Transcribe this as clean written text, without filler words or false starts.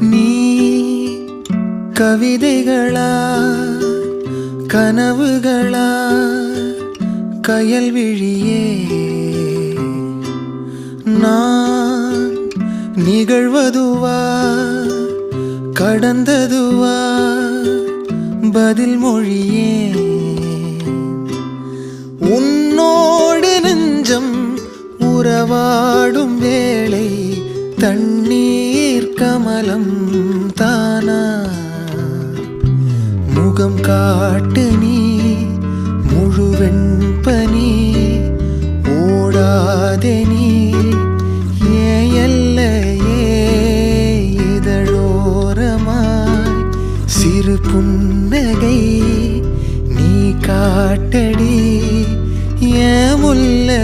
நீ கவிதைகளா கனவுகளா கயல் விழியே நான் நிகழ்வதுவா கடந்ததுவா பதில் மொழியே உன்னோடு நெஞ்சம் உறவாடும் வேளை தண்ணீர் கமலம் தானா முகம் காட்டு நீ முழுவெண் பனி ஓடாதே நீ ஏன் எல்லையே இதழோரமாய் சிறு புன்னகை நீ காட்டடி ஏன் முல்லை